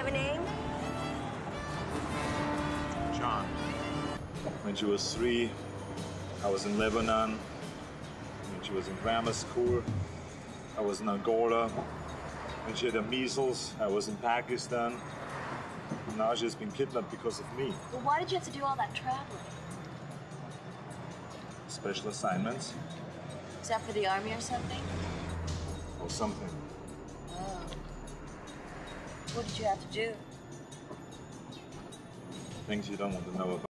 a name? John. When she was 3, I was in Lebanon. When she was in grammar school, I was in Angola. When she had the measles, I was in Pakistan. And now she's been kidnapped because of me. Well, why did you have to do all that traveling? Special assignments. Is that for the army or something? Or something. Oh. What did you have to do? Things you don't want to know about.